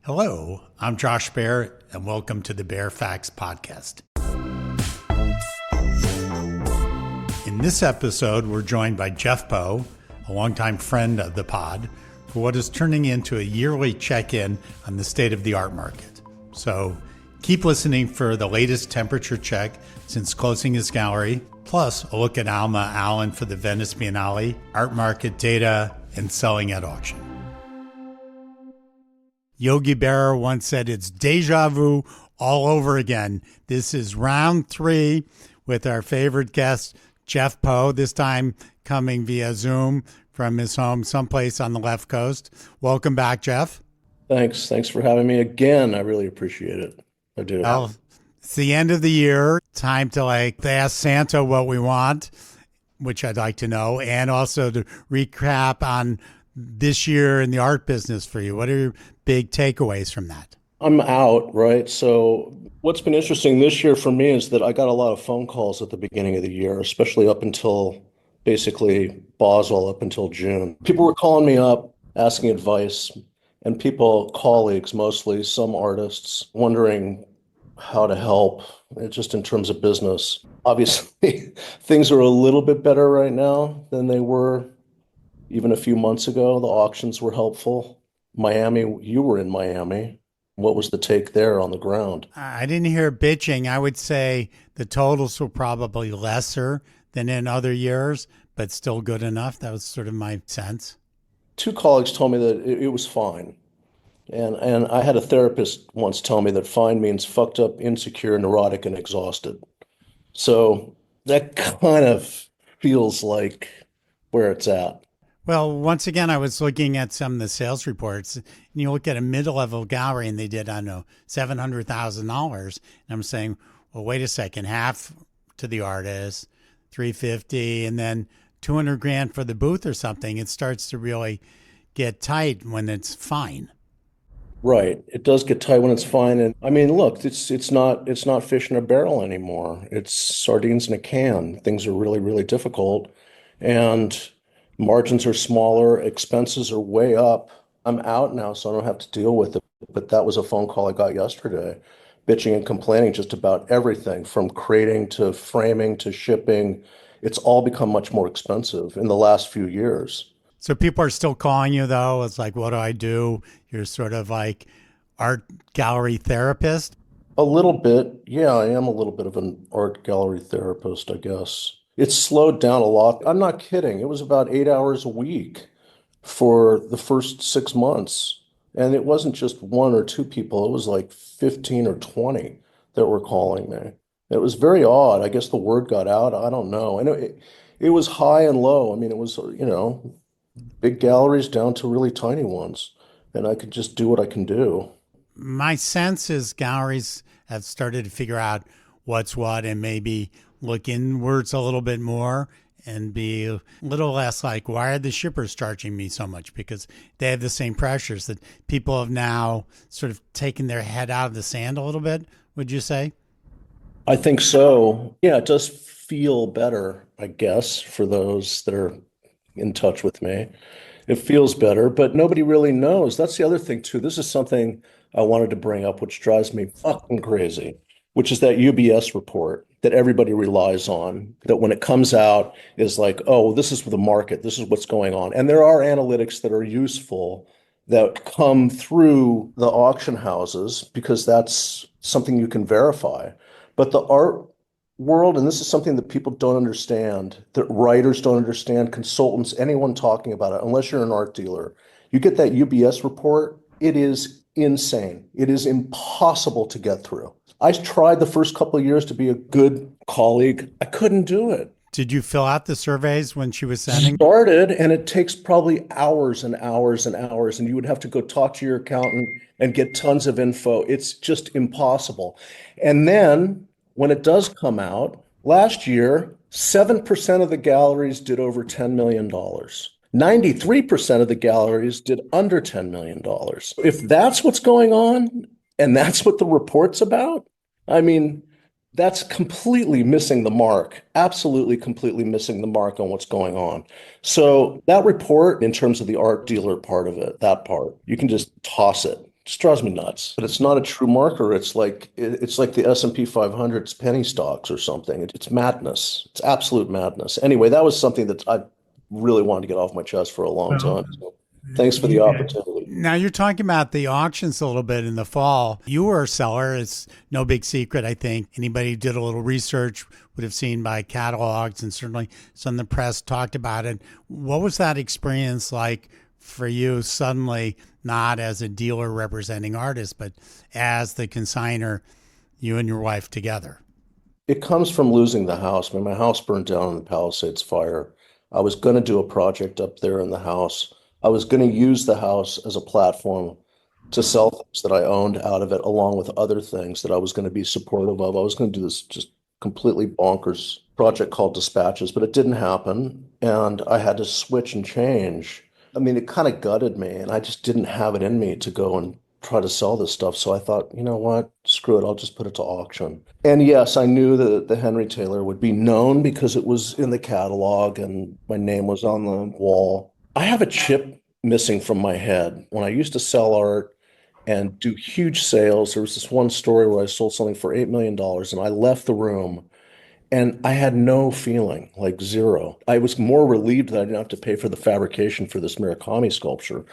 Hello, I'm Josh Baer, and welcome to the Baer Faxt Podcast. In this episode, we're joined by Jeff Poe, a longtime friend of the pod, for what is turning into a yearly check-in on the state of the art market. So keep listening for the latest temperature check since closing his gallery, plus a look at Alma Allen for the Venice Biennale, art market data, and selling at auction. Yogi Berra once said, "It's deja vu all over again." This is round 3 with our favorite guest, Jeff Poe, this time coming via Zoom from his home someplace on the left coast. Welcome back, Jeff. Thanks for having me again. I really appreciate it. I do. Well, it's the end of the year. Time to ask Santa what we want, which I'd like to know, and also to recap on this year in the art business for you. What are your big takeaways from that? I'm out, right? So what's been interesting this year for me is that I got a lot of phone calls at the beginning of the year, especially up until basically Basel, up until June. People were calling me up, asking advice, and colleagues mostly, some artists, wondering how to help, just in terms of business. Obviously, things are a little bit better right now than they were even a few months ago. The auctions were helpful. Miami, you were in Miami. What was the take there on the ground? I didn't hear bitching. I would say the totals were probably lesser than in other years, but still good enough. That was sort of my sense. 2 colleagues told me that it was fine. And I had a therapist once tell me that fine means fucked up, insecure, neurotic, and exhausted. So that kind of feels like where it's at. Well, once again, I was looking at some of the sales reports, and you look at a mid-level gallery, and they did, I don't know, $700,000. And I'm saying, well, wait a second, half to the artist, $350, and then $200,000 for the booth or something. It starts to really get tight when it's fine. Right. It does get tight when it's fine. And I mean, look, it's not fish in a barrel anymore. It's sardines in a can. Things are really, really difficult. And margins are smaller, expenses are way up. I'm out now, so I don't have to deal with it. But that was a phone call I got yesterday, bitching and complaining just about everything from crating to framing to shipping. It's all become much more expensive in the last few years. So people are still calling you, though. It's like, what do I do? You're sort of like art gallery therapist. A little bit. Yeah, I am a little bit of an art gallery therapist, I guess. It's slowed down a lot. I'm not kidding. It was about 8 hours a week for the first 6 months. And it wasn't just 1 or 2 people. It was like 15 or 20 that were calling me. It was very odd. I guess the word got out. I don't know. And it was high and low. I mean, it was, big galleries down to really tiny ones. And I could just do what I can do. My sense is galleries have started to figure out what's what and maybe look inwards a little bit more and be a little less like, why are the shippers charging me so much? Because they have the same pressures that people have now sort of taken their head out of the sand a little bit, would you say? I think so. Yeah, it does feel better, I guess, for those that are in touch with me. It feels better, but nobody really knows. That's the other thing, too. This is something I wanted to bring up, which drives me fucking crazy, which is that UBS report that everybody relies on, that when it comes out is like, oh, this is the market, this is what's going on. And there are analytics that are useful that come through the auction houses because that's something you can verify. But the art world, and this is something that people don't understand, that writers don't understand, consultants, anyone talking about it, unless you're an art dealer, you get that UBS report, it is insane. It is impossible to get through. I tried the first couple of years to be a good colleague. I couldn't do it. Did you fill out the surveys when she was sending? Started, and it takes probably hours and hours and hours, and you would have to go talk to your accountant and get tons of info. It's just impossible. And then when it does come out, last year, 7% of the galleries did over $10 million. 93% of the galleries did under $10 million. If that's what's going on, and that's what the report's about, I mean, that's completely missing the mark, absolutely completely missing the mark on what's going on. So that report, in terms of the art dealer part of it, that part, you can just toss it. Just drives me nuts. But it's not a true marker. It's like the S&P 500's penny stocks or something. It's madness. It's absolute madness. Anyway, that was something that I really wanted to get off my chest for a long Well, time. So thanks for the opportunity. now you're talking about the auctions a little bit in the fall. You were a seller. It's no big secret, I think. Anybody who did a little research would have seen by catalogs, and certainly some in the press talked about it. What was that experience like for you suddenly, not as a dealer representing artists, but as the consignor, you and your wife together? It comes from losing the house. When my house burned down in the Palisades fire, I was going to do a project up there in the house. I was going to use the house as a platform to sell things that I owned out of it, along with other things that I was going to be supportive of. I was going to do this just completely bonkers project called Dispatches, but it didn't happen. And I had to switch and change. I mean, it kind of gutted me, and I just didn't have it in me to go and try to sell this stuff. So I thought, you know what? Screw it. I'll just put it to auction. And yes, I knew that the Henry Taylor would be known because it was in the catalog and my name was on the wall. I have a chip missing from my head. When I used to sell art and do huge sales, there was this one story where I sold something for $8 million and I left the room and I had no feeling, like zero. I was more relieved that I didn't have to pay for the fabrication for this Murakami sculpture.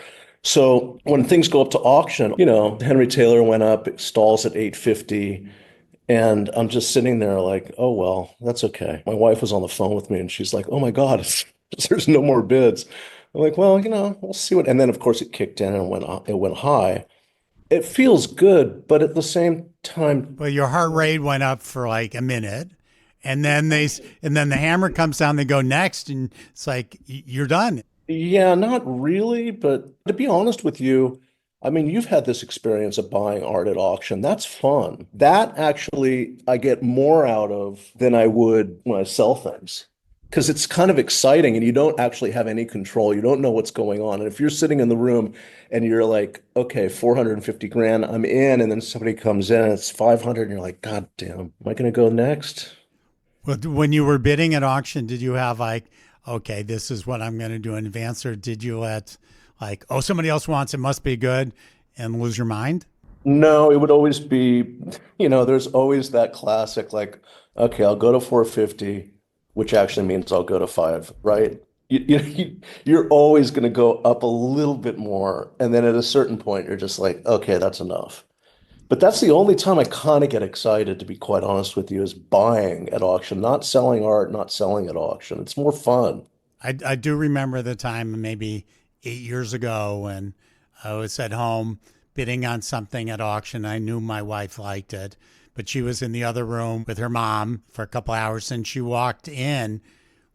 So when things go up to auction, Henry Taylor went up, it stalls at 850, and I'm just sitting there like, oh, well, that's okay. My wife was on the phone with me and she's like, oh my God, there's no more bids. I'm like, well, we'll see what, and then of course it kicked in and it went high. It feels good, but at the same time, Well, your heart rate went up for like a minute, and then the hammer comes down. They go next, and it's like you're done. yeah, not really, but to be honest with you, I mean, you've had this experience of buying art at auction. That's fun. That actually I get more out of than I would when I sell things. Because it's kind of exciting and you don't actually have any control. You don't know what's going on. And if you're sitting in the room and you're like, okay, 450 grand, I'm in, and then somebody comes in and it's 500 and you're like, God damn, am I going to go next? Well, when you were bidding at auction, did you have like, okay, this is what I'm going to do in advance, or did you let like, oh, somebody else wants it, must be good, and lose your mind? No, it would always be, there's always that classic, like, okay, I'll go to 450, which actually means I'll go to five, right? You're always going to go up a little bit more. And then at a certain point, you're just like, okay, that's enough. But that's the only time I kind of get excited, to be quite honest with you, is buying at auction, not selling art, not selling at auction. It's more fun. I do remember the time maybe 8 years ago when I was at home bidding on something at auction. I knew my wife liked it, but she was in the other room with her mom for a couple hours, and she walked in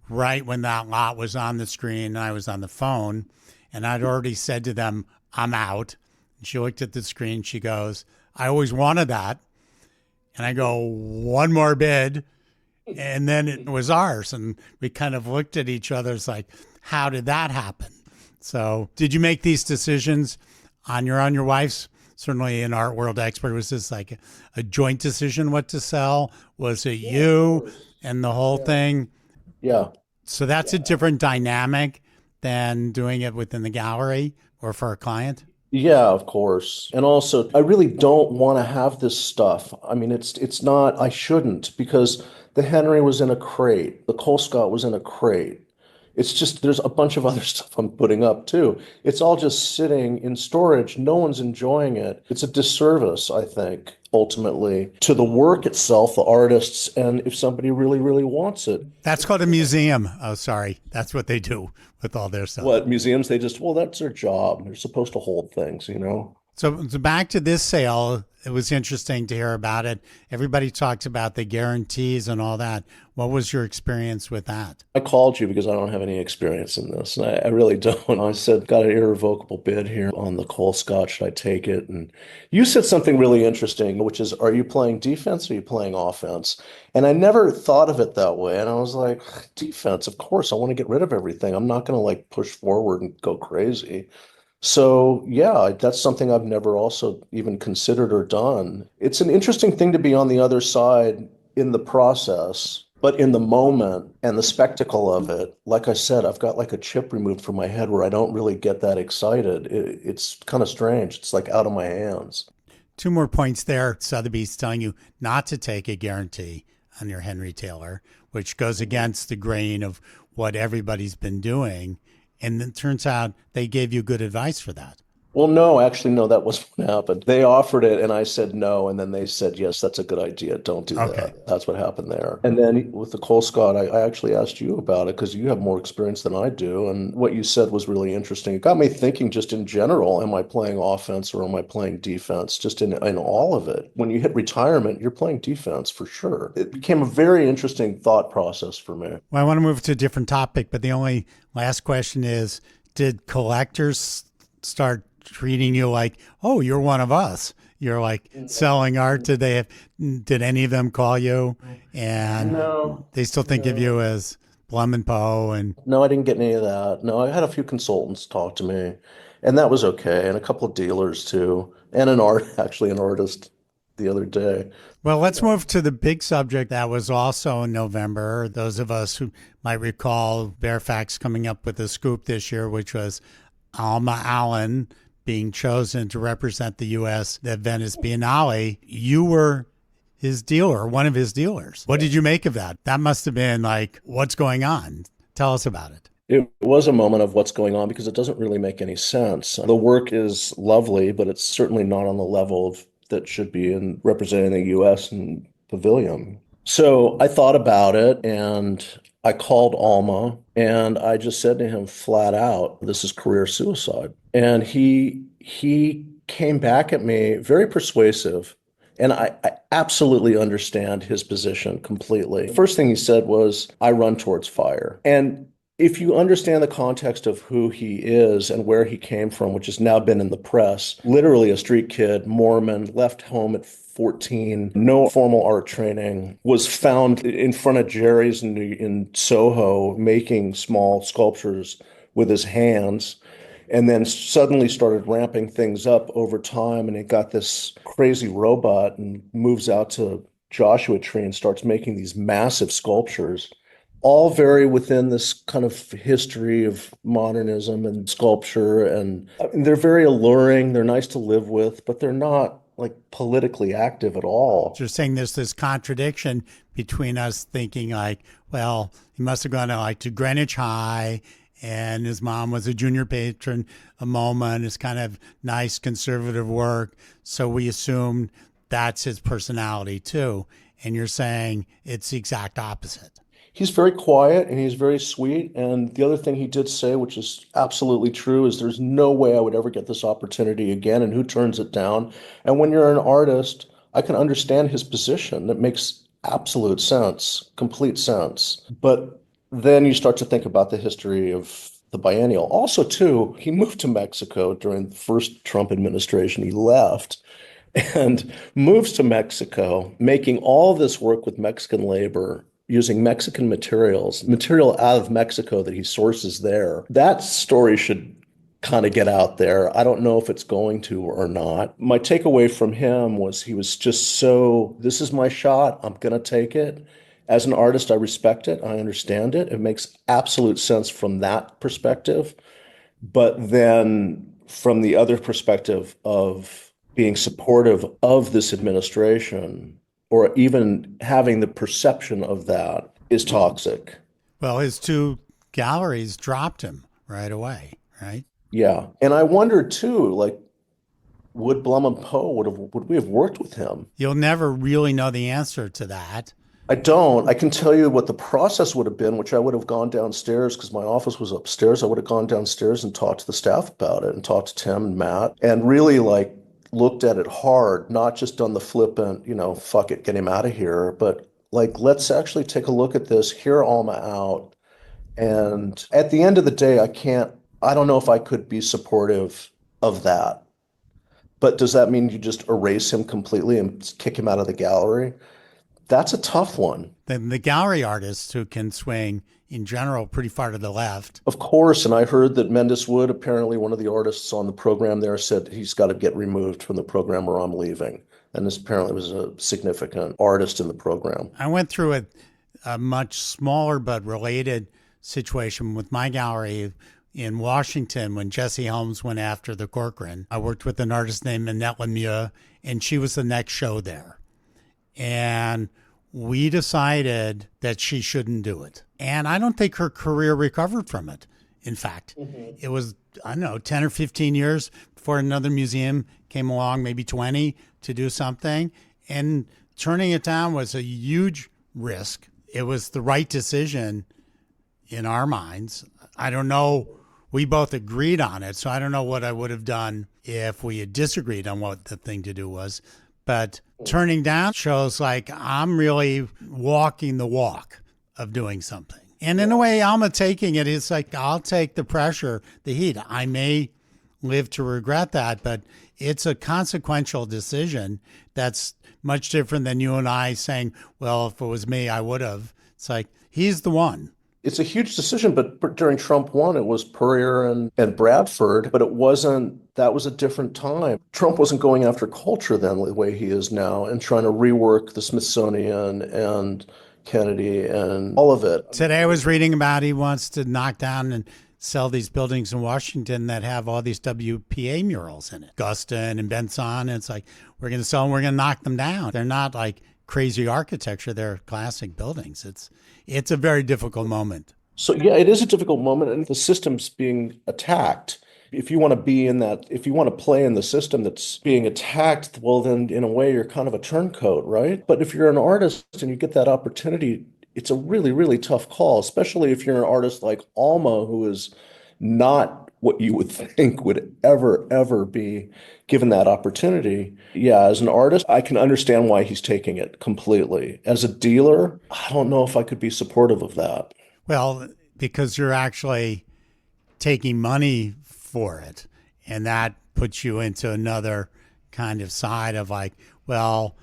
right when that lot was on the screen and I was on the phone, and I'd already said to them, I'm out. And she looked at the screen. She goes, I always wanted that. And I go, one more bid. And then it was ours. And we kind of looked at each other. It's like, how did that happen? So did you make these decisions on your own? Your wife's certainly an art world expert. Was this like a joint decision what to sell? Was it you and the whole thing? Yeah. So that's a different dynamic than doing it within the gallery or for a client? Yeah, of course. And also, I really don't want to have this stuff. I mean, it's not, I shouldn't, because the Henry was in a crate. The Colescott was in a crate. It's just, there's a bunch of other stuff I'm putting up too. It's all just sitting in storage. No one's enjoying it. It's a disservice, I think, ultimately, to the work itself, the artists, and if somebody really, really wants it. That's called a museum. Oh, sorry. That's what they do with all their stuff. What, museums, well, that's their job. They're supposed to hold things. So back to this sale, it was interesting to hear about it. Everybody talks about the guarantees and all that. What was your experience with that? I called you because I don't have any experience in this. And I really don't. I said, got an irrevocable bid here on the Colescott. Should I take it? And you said something really interesting, which is, are you playing defense or are you playing offense? And I never thought of it that way. And I was like, defense, of course. I want to get rid of everything. I'm not going to like push forward and go crazy. So yeah, that's something I've never also even considered or done. It's an interesting thing to be on the other side in the process, But in the moment and the spectacle of it, like I said, I've got like a chip removed from my head where I don't really get that excited. It's kind of strange. It's like out of my hands. Two more points there. Sotheby's telling you not to take a guarantee on your Henry Taylor, which goes against the grain of what everybody's been doing. And it turns out they gave you good advice for that. Well, no, actually, no, that wasn't what happened. They offered it and I said no. And then they said, yes, that's a good idea. Don't do Okay. that. That's what happened there. And then with the Colescott, I actually asked you about it because you have more experience than I do. And what you said was really interesting. It got me thinking just in general, am I playing offense or am I playing defense? Just in all of it. When you hit retirement, you're playing defense for sure. It became a very interesting thought process for me. Well, I want to move to a different topic, but the only last question is, did collectors start treating you like, oh, you're one of us? You're like selling art. Did any of them call you? And No, they still think of you as Blum and Poe? And no, I didn't get any of that. No, I had a few consultants talk to me, and that was okay, and a couple of dealers too, and actually an artist the other day. well, let's move to the big subject that was also in November. Those of us who might recall Baer Faxt coming up with a scoop this year, which was Alma Allen being chosen to represent the U.S. at Venice Biennale. You were his dealer, one of his dealers. What did you make of that? That must have been like, what's going on? Tell us about it. It was a moment of what's going on because it doesn't really make any sense. The work is lovely, but it's certainly not on the level of that should be in representing the U.S. and Pavilion. So I thought about it and I called Alma and I just said to him flat out, this is career suicide. And he came back at me very persuasive. And I absolutely understand his position completely. First thing he said was, I run towards fire. And if you understand the context of who he is and where he came from, which has now been in the press, literally a street kid, Mormon, left home at 14, no formal art training, was found in front of Jerry's in Soho making small sculptures with his hands, and then suddenly started ramping things up over time. And it got this crazy robot and moves out to Joshua Tree and starts making these massive sculptures, all very within this kind of history of modernism and sculpture. And I mean, they're very alluring. They're nice to live with, but they're not like politically active at all. You're saying there's this contradiction between us thinking like, well, he must have gone to Greenwich High and his mom was a junior patron of MoMA and it's kind of nice conservative work. So we assumed that's his personality too. And you're saying it's the exact opposite. He's very quiet and he's very sweet. And the other thing he did say, which is absolutely true, is there's no way I would ever get this opportunity again. And who turns it down? And when you're an artist, I can understand his position. That makes absolute sense, complete sense. But then you start to think about the history of the biennial. Also, too, he moved to Mexico during the first Trump administration. He left and moves to Mexico, making all this work with Mexican labor, using Mexican material out of Mexico that he sources there. That story should kind of get out there. I don't know if it's going to or not. My takeaway from him was he was just so, this is my shot. I'm going to take it. As an artist, I respect it. I understand it. It makes absolute sense from that perspective. But then from the other perspective of being supportive of this administration, or even having the perception of that, is toxic. Well, his two galleries dropped him right away, right? Yeah. And I wondered too, like, would Blum and Poe, would we have worked with him? You'll never really know the answer to that. I don't. I can tell you what the process would have been, which I would have gone downstairs because my office was upstairs. I would have gone downstairs and talked to the staff about it and talked to Tim and Matt and really like looked at it hard, not just on the flippant, fuck it, get him out of here, but like, let's actually take a look at this, hear Alma out. And at the end of the day, I don't know if I could be supportive of that. But does that mean you just erase him completely and kick him out of the gallery? That's a tough one. Then the gallery artists who can swing in general pretty far to the left. Of course. And I heard that Mendes Wood, apparently one of the artists on the program there, said he's got to get removed from the program or I'm leaving. And this apparently was a significant artist in the program. I went through it a much smaller but related situation with my gallery in Washington when Jesse Helms went after the Corcoran. I worked with an artist named Annette Lemieux, and she was the next show there. And we decided that she shouldn't do it. And I don't think her career recovered from it. In fact, it was, I don't know, 10 or 15 years before another museum came along, maybe 20, to do something. And turning it down was a huge risk. It was the right decision in our minds. I don't know. We both agreed on it, so I don't know what I would have done if we had disagreed on what the thing to do was. But turning down shows like I'm really walking the walk of doing something. And in a way, Alma taking it, it's like I'll take the pressure, the heat. I may live to regret that, but it's a consequential decision that's much different than you and I saying, well, if it was me, I would have. It's like, he's the one. It's a huge decision, but during Trump 1, it was Puryear and Bradford, but it wasn't, that was a different time. Trump wasn't going after culture then the way he is now and trying to rework the Smithsonian and Kennedy and all of it. Today I was reading about he wants to knock down and sell these buildings in Washington that have all these WPA murals in it. Guston and Benson, and it's like, we're going to sell them, we're going to knock them down. They're not like crazy architecture, they're classic buildings. It's a very difficult moment. So yeah, it is a difficult moment, and the system's being attacked. If you want to be in that, if you want to play in the system that's being attacked, well, then in a way you're kind of a turncoat, right? But if you're an artist and you get that opportunity, it's a really, really tough call, especially if you're an artist like Alma, who is not what you would think would ever be given that opportunity. Yeah, as an artist, I can understand why he's taking it completely. As a dealer, I don't know if I could be supportive of that. Well, because you're actually taking money for it, and that puts you into another kind of side of like, well,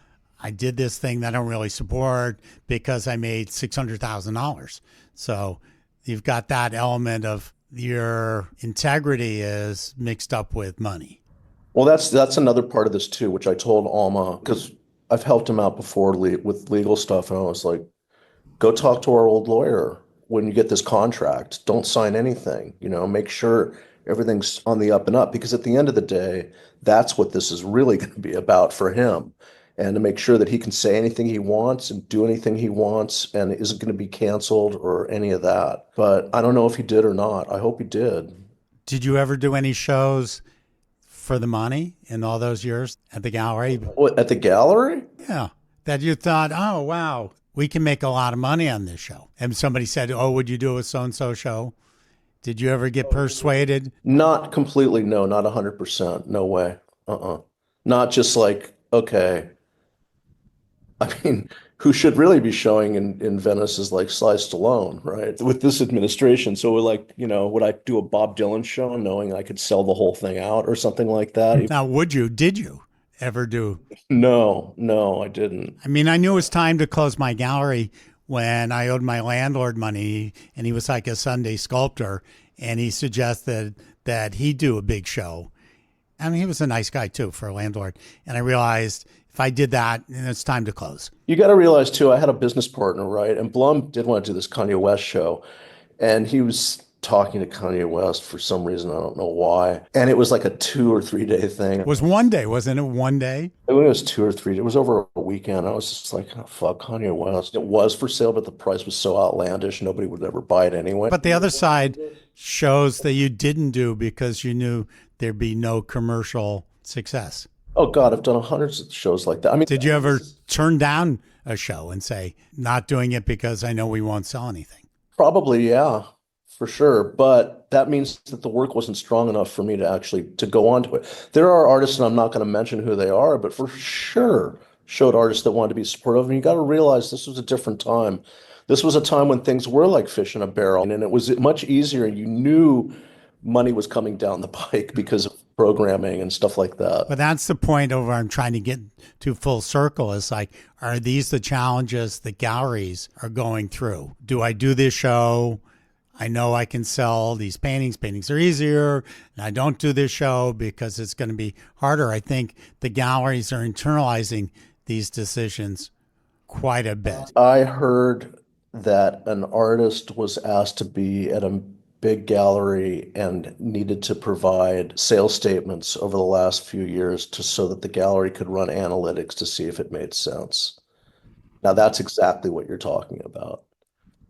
I did this thing that I don't really support because I made $600,000. So you've got that element of your integrity is mixed up with money. Well, that's another part of this too, which I told Alma, because I've helped him out before with legal stuff, and I was like, go talk to our old lawyer when you get this contract. Don't sign anything, make sure everything's on the up and up, because at the end of the day, that's what this is really going to be about for him. And to make sure that he can say anything he wants and do anything he wants and isn't going to be canceled or any of that. But I don't know if he did or not. I hope he did. Did you ever do any shows for the money in all those years at the gallery? What, at the gallery? Yeah. That you thought, oh, wow, we can make a lot of money on this show. And somebody said, oh, would you do a so-and-so show? Did you ever get persuaded? Not completely, no, not 100%. No way. Not just like, okay. I mean, who should really be showing in Venice is like Sly Stallone, right? With this administration. So we're like, would I do a Bob Dylan show knowing I could sell the whole thing out or something like that? Now, did you ever do? No, I didn't. I mean, I knew it was time to close my gallery when I owed my landlord money, and he was like a Sunday sculptor, and he suggested that he do a big show. I mean, he was a nice guy too for a landlord. And I realized if I did that, then it's time to close. You got to realize too, I had a business partner, right? And Blum did want to do this Kanye West show. And he was talking to Kanye West for some reason. I don't know why. And it was like a 2 or 3 day thing. It was one day, wasn't it? One day? I think it was 2 or 3. It was over a weekend. I was just like, oh, fuck Kanye West. It was for sale, but the price was so outlandish, nobody would ever buy it anyway. But the other side shows that you didn't do because you knew there'd be no commercial success. Oh, God, I've done hundreds of shows like that. I mean, did you ever turn down a show and say, not doing it because I know we won't sell anything? Probably, yeah, for sure. But that means that the work wasn't strong enough for me to actually to go on to it. There are artists, and I'm not going to mention who they are, but for sure showed artists that wanted to be supportive. And you got to realize this was a different time. This was a time when things were like fish in a barrel, and it was much easier. You knew money was coming down the pike because of programming and stuff like that. But that's the point over I'm trying to get to full circle is like, are these the challenges that galleries are going through? Do I do this show? I know I can sell these paintings. Paintings are easier. And I don't do this show because it's going to be harder. I think the galleries are internalizing these decisions quite a bit. I heard that an artist was asked to be at a big gallery and needed to provide sales statements over the last few years so that the gallery could run analytics to see if it made sense. Now, that's exactly what you're talking about.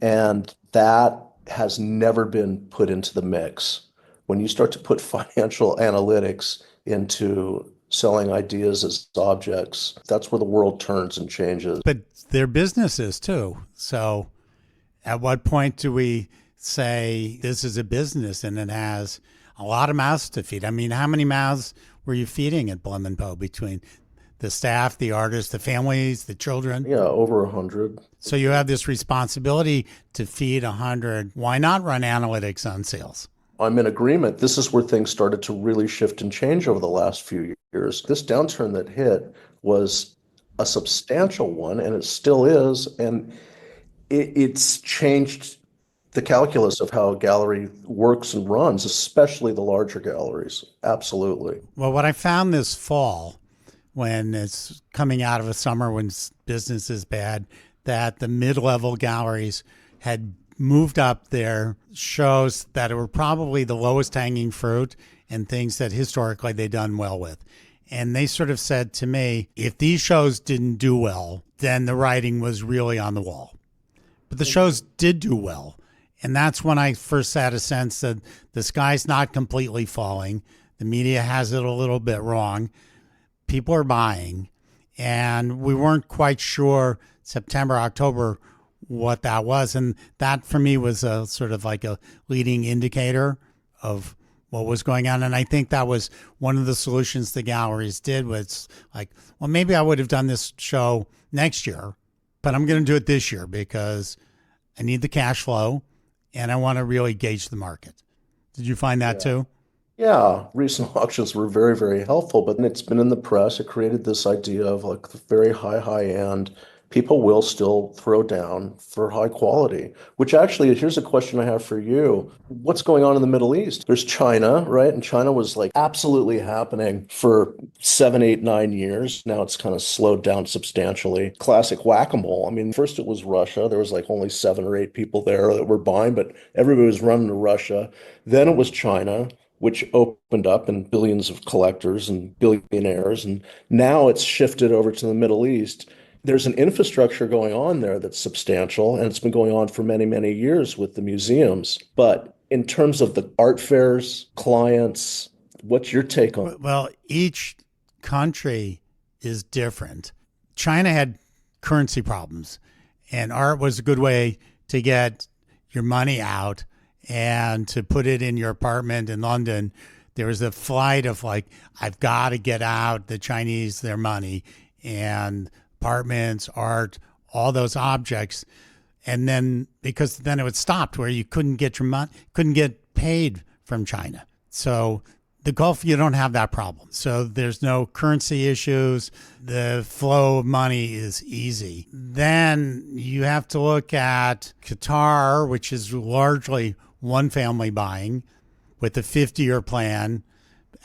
And that has never been put into the mix. When you start to put financial analytics into selling ideas as objects, that's where the world turns and changes. But they're businesses too. So at what point do we say this is a business and it has a lot of mouths to feed? I mean, how many mouths were you feeding at Blum & Poe between the staff, the artists, the families, the children? Yeah, over 100. So you have this responsibility to feed 100. Why not run analytics on sales? I'm in agreement. This is where things started to really shift and change over the last few years. This downturn that hit was a substantial one, and it still is. And it's changed the calculus of how a gallery works and runs, especially the larger galleries. Absolutely. Well, what I found this fall, when it's coming out of a summer when business is bad, that the mid-level galleries had moved up their shows that were probably the lowest hanging fruit and things that historically they'd done well with. And they sort of said to me, if these shows didn't do well, then the writing was really on the wall. But the shows did do well. And that's when I first had a sense that the sky's not completely falling. The media has it a little bit wrong. People are buying. And we weren't quite sure September, October, what that was. And that for me was a sort of like a leading indicator of what was going on. And I think that was one of the solutions the galleries did, was like, well, maybe I would have done this show next year, but I'm going to do it this year because I need the cash flow and I want to really gauge the market. Did you find that too? Yeah, recent auctions were very, very helpful, but it's been in the press. It created this idea of like the very high end. People will still throw down for high quality, which actually, here's a question I have for you. What's going on in the Middle East? There's China, right? And China was like absolutely happening for 7, 8, 9 years. Now it's kind of slowed down substantially. Classic whack-a-mole. I mean, first it was Russia. There was like only 7 or 8 people there that were buying, but everybody was running to Russia. Then it was China, which opened up and billions of collectors and billionaires. And now it's shifted over to the Middle East. There's an infrastructure going on there that's substantial, and it's been going on for many, many years with the museums. But in terms of the art fairs, clients, what's your take on it? Well, each country is different. China had currency problems, and art was a good way to get your money out and to put it in your apartment in London. There was a flight of like, I've got to get out the Chinese, their money, and apartments, art, all those objects. And then, because then it would stop where you couldn't get your money, couldn't get paid from China. So the Gulf, you don't have that problem. So there's no currency issues. The flow of money is easy. Then you have to look at Qatar, which is largely one family buying with a 50-year plan,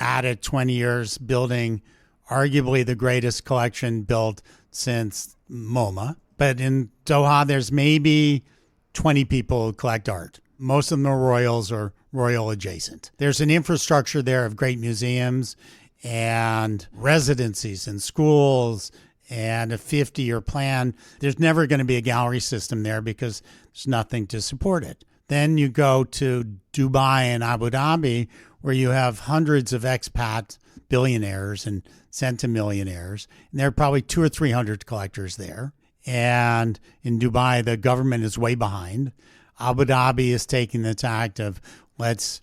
added 20 years building arguably the greatest collection built since MoMA. But in Doha, there's maybe 20 people who collect art. Most of them are royals or royal adjacent. There's an infrastructure there of great museums and residencies and schools and a 50-year plan. There's never going to be a gallery system there because there's nothing to support it. Then you go to Dubai and Abu Dhabi, where you have hundreds of expat billionaires and centimillionaires. And there are probably 200 or 300 collectors there. And in Dubai, the government is way behind. Abu Dhabi is taking the tact of let's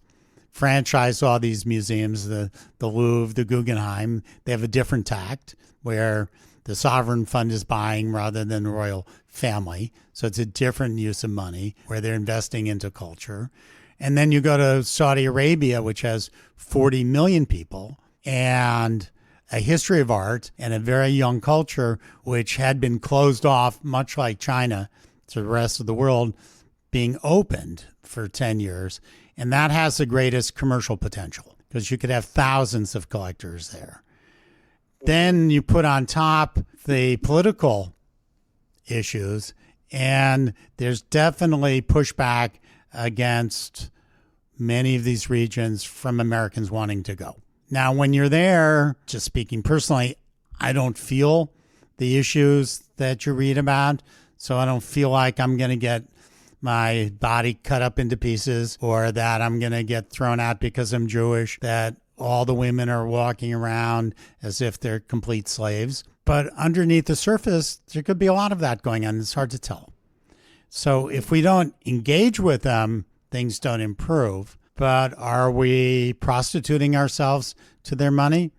franchise all these museums, the Louvre, the Guggenheim. They have a different tact where the sovereign fund is buying rather than the royal family. So it's a different use of money where they're investing into culture. And then you go to Saudi Arabia, which has 40 million people and a history of art and a very young culture, which had been closed off, much like China, to the rest of the world, being opened for 10 years. And that has the greatest commercial potential because you could have thousands of collectors there. Then you put on top the political issues, And there's definitely pushback against many of these regions from Americans wanting to go. Now, when you're there, just speaking personally, I don't feel the issues that you read about. So I don't feel like I'm going to get my body cut up into pieces, or that I'm going to get thrown out because I'm Jewish, that all the women are walking around as if they're complete slaves. But underneath the surface, there could be a lot of that going on. It's hard to tell. So if we don't engage with them, things don't improve. But are we prostituting ourselves to their money?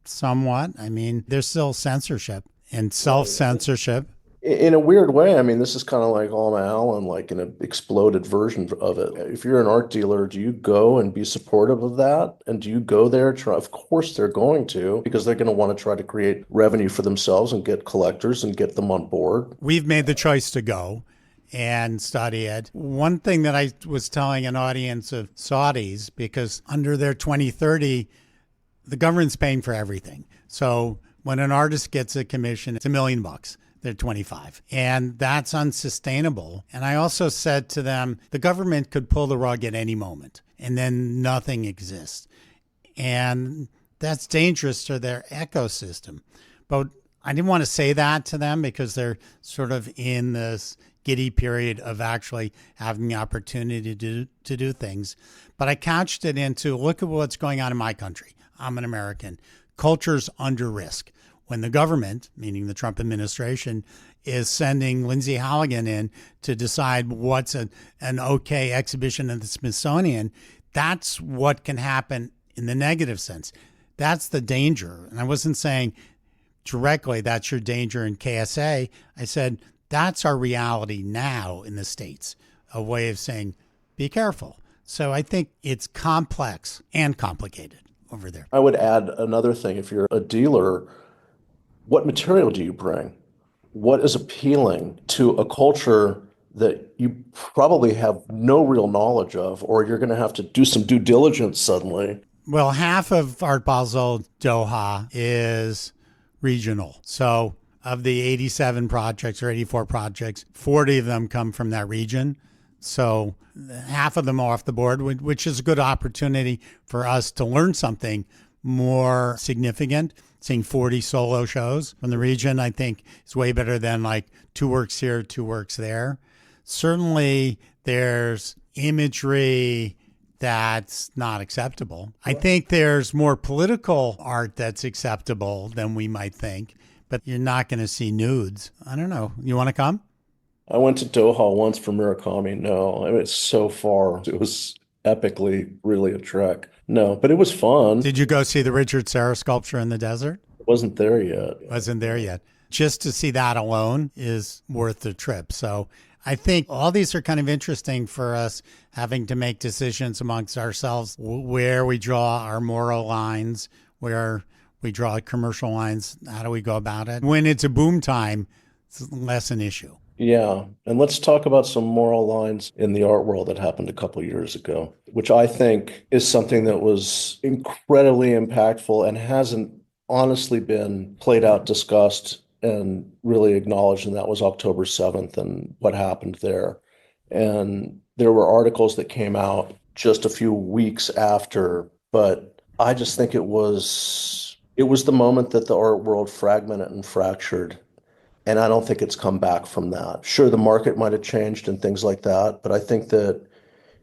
Somewhat. I mean, there's still censorship and self-censorship. In a weird way, I mean, this is kind of like Alma Allen, like in an exploded version of it. If you're an art dealer, do you go and be supportive of that? And do you go there? Of course they're going to, because they're going to want to try to create revenue for themselves and get collectors and get them on board. We've made the choice to go and study it. One thing that I was telling an audience of Saudis, because under their 2030, the government's paying for everything. So when an artist gets a commission, it's $1 million. They're 25. And that's unsustainable. And I also said to them, the government could pull the rug at any moment and then nothing exists. And that's dangerous to their ecosystem. But I didn't want to say that to them because they're sort of in this giddy period of actually having the opportunity to do things. But I couched it into, look at what's going on in my country. I'm an American. Culture's under risk. When the government, meaning the Trump administration, is sending Lindsay Halligan in to decide what's an okay exhibition at the Smithsonian, that's what can happen in the negative sense. That's the danger. And I wasn't saying directly that's your danger in KSA. I said that's our reality now in the States, a way of saying be careful. So I think it's complex and complicated over there. I would add another thing. If you're a dealer, what material do you bring? What is appealing to a culture that you probably have no real knowledge of, or you're going to have to do some due diligence suddenly? Well, half of Art Basel Doha is regional. So of the 87 projects or 84 projects, 40 of them come from that region. So half of them are off the board, which is a good opportunity for us to learn something more significant. Seeing 40 solo shows from the region, I think, is way better than like 2 works here, 2 works there. Certainly, there's imagery that's not acceptable. I think there's more political art that's acceptable than we might think, but you're not going to see nudes. I don't know. You want to come? I went to Doha once for Murakami. No, I mean, it's so far. It was epically really a trek. No, but it was fun. Did you go see the Richard Serra sculpture in the desert? Wasn't there yet. Wasn't there yet. Just to see that alone is worth the trip. So I think all these are kind of interesting for us having to make decisions amongst ourselves, where we draw our moral lines, where we draw commercial lines. How do we go about it? When it's a boom time, it's less an issue. Yeah. And let's talk about some moral lines in the art world that happened a couple of years ago, which I think is something that was incredibly impactful and hasn't honestly been played out, discussed, and really acknowledged. And that was October 7th and what happened there. And there were articles that came out just a few weeks after, but I just think it was the moment that the art world fragmented and fractured. And I don't think it's come back from that. Sure, the market might have changed and things like that, but I think that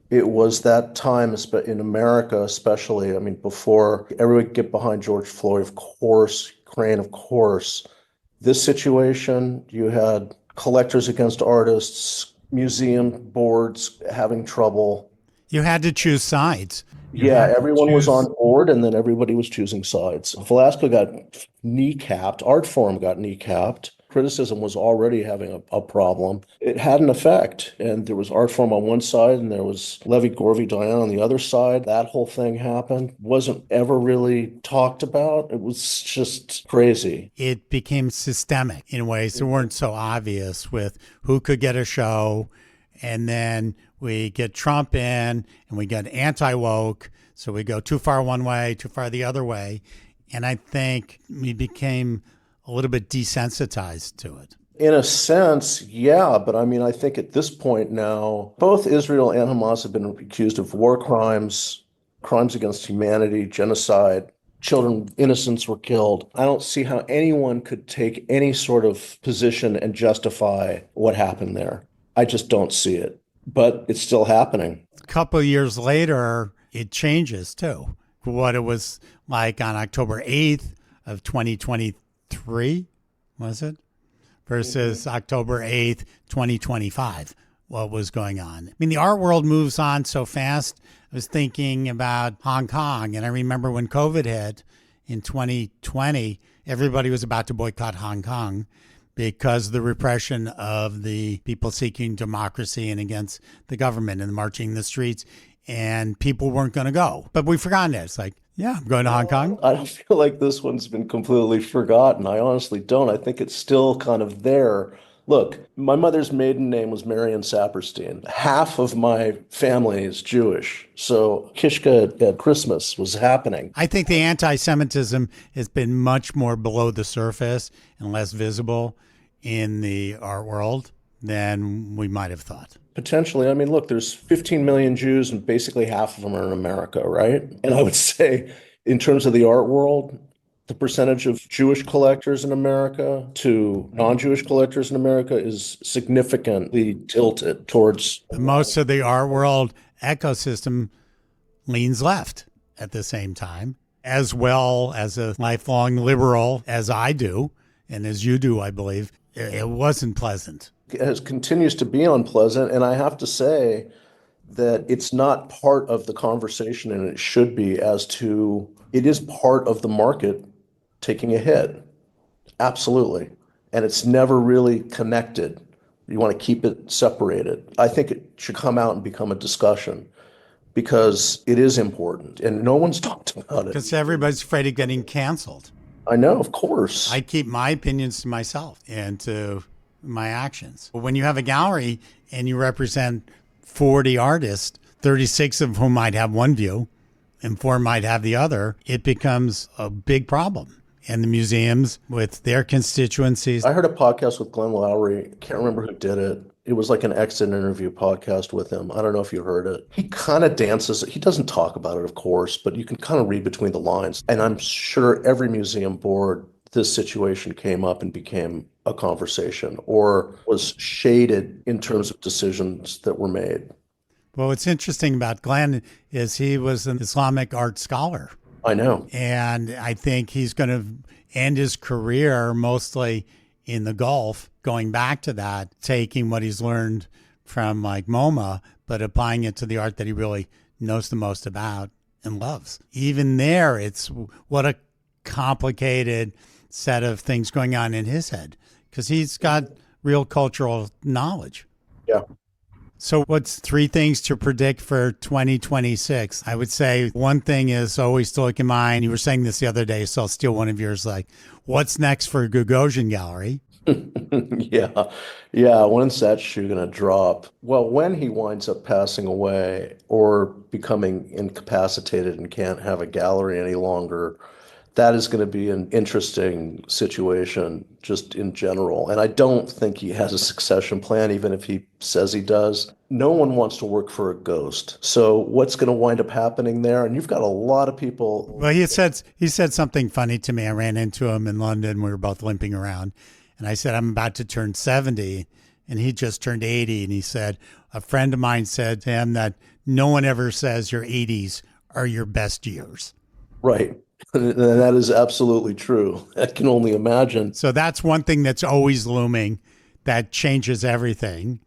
it was that time in America, especially, I mean, before everybody get behind George Floyd, of course, Crane, of course. This situation, you had collectors against artists, museum boards having trouble. You had to choose sides. Yeah, everyone was on board, and then everybody was choosing sides. Velasco got kneecapped. Art Forum got kneecapped. Criticism was already having a problem. It had an effect, and there was Art Forum on one side, and there was Levy Gorvy Diane on the other side. That whole thing happened. Wasn't ever really talked about. It was just crazy. It became systemic in ways that weren't so obvious, with who could get a show, and then we get Trump in, and we get anti-woke, so we go too far one way, too far the other way. And I think we became a little bit desensitized to it. In a sense, yeah, but I mean, I think at this point now, both Israel and Hamas have been accused of war crimes, crimes against humanity, genocide. Children, innocents were killed. I don't see how anyone could take any sort of position and justify what happened there. I just don't see it, but it's still happening. A couple of years later, it changes too. What it was like on October 8th of 2023, was it? Versus October 8th, 2025, what was going on. I mean, the art world moves on so fast. I was thinking about Hong Kong, and I remember when COVID hit in 2020, everybody was about to boycott Hong Kong because of the repression of the people seeking democracy and against the government and marching in the streets, and people weren't going to go. But we've forgotten it. It's like, yeah, I'm going to Hong Kong. I don't feel like this one's been completely forgotten. I honestly don't. I think it's still kind of there. Look, my mother's maiden name was Marion Saperstein. Half of my family is Jewish. So Kishka at Christmas was happening. I think the anti-Semitism has been much more below the surface and less visible in the art world than we might have thought. Potentially. I mean, look, there's 15 million Jews and basically half of them are in America, right? And I would say in terms of the art world, the percentage of Jewish collectors in America to non-Jewish collectors in America is significantly tilted towards... Most of the art world ecosystem leans left at the same time, as well as a lifelong liberal as I do, and as you do, I believe. It wasn't pleasant. It continues to be unpleasant, and I have to say that it's not part of the conversation, and it should be, as to it is part of the market taking a hit. Absolutely. And it's never really connected. You want to keep it separated. I think it should come out and become a discussion because it is important, and no one's talked about it. Because everybody's afraid of getting canceled. I know, of course. I keep my opinions to myself and to my actions. When you have a gallery and you represent 40 artists, 36 of whom might have one view and 4 might have the other, it becomes a big problem. And the museums with their constituencies. I heard a podcast with Glenn Lowry. I can't remember who did it. It was like an exit interview podcast with him. I don't know if you heard it. He kind of dances. He doesn't talk about it, of course, but you can kind of read between the lines. And I'm sure every museum board, this situation came up and became a conversation or was shaded in terms of decisions that were made. Well, what's interesting about Glenn is he was an Islamic art scholar. I know. And I think he's going to end his career mostly in the Gulf, going back to that, taking what he's learned from like MoMA, but applying it to the art that he really knows the most about and loves. Even there, it's what a complicated set of things going on in his head because he's got real cultural knowledge. Yeah. So what's 3 things to predict for 2026? I would say one thing is always to look in mind. You were saying this the other day, so I'll steal one of yours. Like, what's next for Gagosian Gallery? Yeah. When's that shoe going to drop? Well, when he winds up passing away or becoming incapacitated and can't have a gallery any longer, that is going to be an interesting situation just in general. And I don't think he has a succession plan, even if he says he does. No one wants to work for a ghost. So what's going to wind up happening there? And you've got a lot of people. Well, he said something funny to me. I ran into him in London. We were both limping around. And I said, I'm about to turn 70. And he just turned 80. And he said, a friend of mine said to him that no one ever says your 80s are your best years. Right. And that is absolutely true. I can only imagine. So that's one thing that's always looming that changes everything.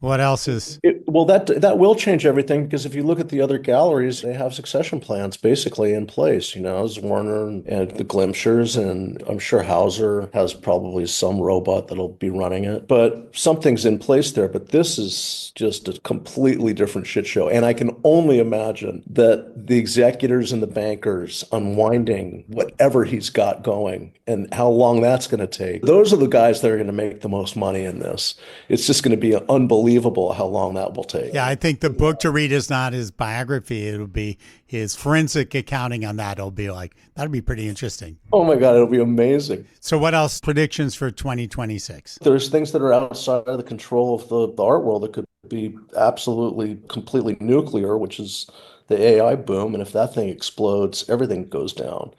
What else is? Well, that will change everything because if you look at the other galleries, they have succession plans basically in place. You know, as Warner and the Glimchers, and I'm sure Hauser has probably some robot that'll be running it. But something's in place there. But this is just a completely different shit show. And I can only imagine that the executors and the bankers unwinding whatever he's got going and how long that's going to take. Those are the guys that are going to make the most money in this. It's just going to be unbelievable unbelievable how long that will take. Yeah, I think the book to read is not his biography. It'll be his forensic accounting on that. It'll be like, that'll be pretty interesting. Oh my God, it'll be amazing. So what else? Predictions for 2026? There's things that are outside of the control of the art world that could be absolutely, completely nuclear, which is the AI boom. And if that thing explodes, everything goes down.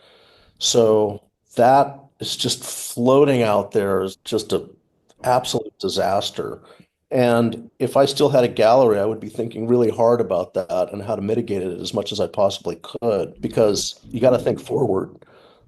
So that is just floating out there as just an absolute disaster. And if I still had a gallery, I would be thinking really hard about that and how to mitigate it as much as I possibly could, because you got to think forward.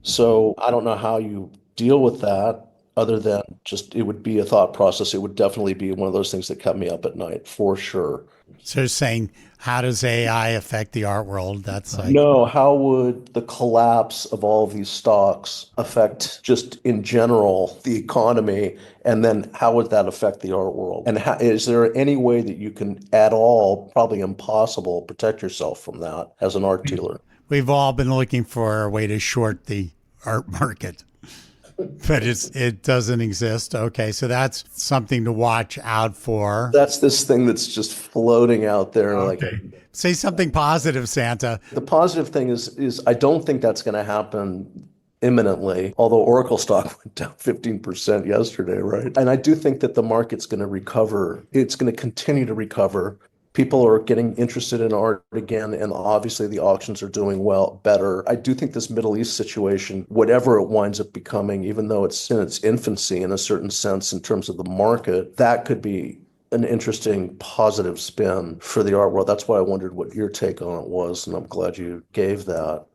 So I don't know how you deal with that other than just it would be a thought process. It would definitely be one of those things that kept me up at night for sure. So you're saying, how does AI affect the art world? That's like, No, how would the collapse of all of these stocks affect just in general the economy? And then how would that affect the art world? And is there any way that you can at all, probably impossible, protect yourself from that as an art dealer? we've all been looking for a way to short the art market, but it doesn't exist. Okay, so that's something to watch out for. That's this thing that's just floating out there. Okay. Like, say something positive, Santa. the positive thing is I don't think that's going to happen imminently, although Oracle stock went down 15% yesterday, right? And I do think that the market's going to recover. It's going to continue to recover. People are getting interested in art again, and obviously the auctions are doing better. I do think this Middle East situation, whatever it winds up becoming, even though it's in its infancy in a certain sense in terms of the market, that could be an interesting positive spin for the art world. That's why I wondered what your take on it was, and I'm glad you gave that.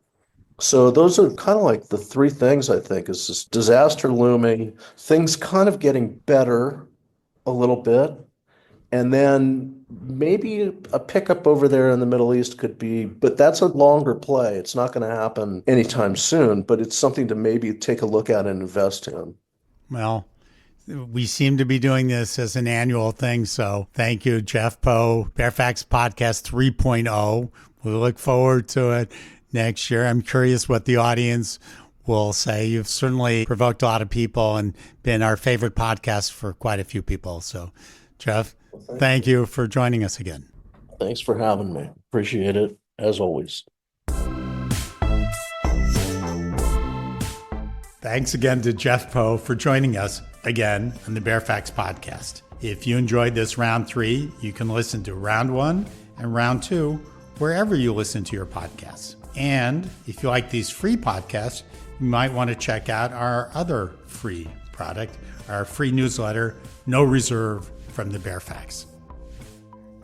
So those are kind of like the three things I think is this disaster looming, things kind of getting better a little bit, and then maybe a pickup over there in the Middle East could be, but that's a longer play. It's not going to happen anytime soon, but it's something to maybe take a look at and invest in. Well, we seem to be doing this as an annual thing. So thank you, Jeff Poe, Baer Faxt Podcast 3.0. We look forward to it next year. I'm curious what the audience will say. You've certainly provoked a lot of people and been our favorite podcast for quite a few people. So, Jeff, thank you for joining us again. Thanks for having me. Appreciate it, as always. Thanks again to Jeff Poe for joining us again on the Baer Faxt Podcast. If you enjoyed this round 3, you can listen to round 1 and round 2 wherever you listen to your podcasts. And if you like these free podcasts, you might want to check out our other free product, our free newsletter, No Reserve, from the Baer Faxt.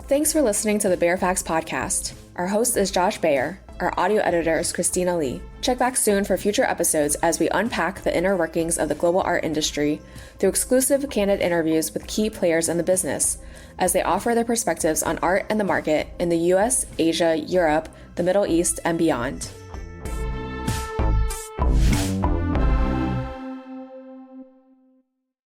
Thanks for listening to the Baer Faxt Podcast. Our host is Josh Baer. Our audio editor is Christina Lee. Check back soon for future episodes as we unpack the inner workings of the global art industry through exclusive, candid interviews with key players in the business as they offer their perspectives on art and the market in the US, Asia, Europe, the Middle East, and beyond.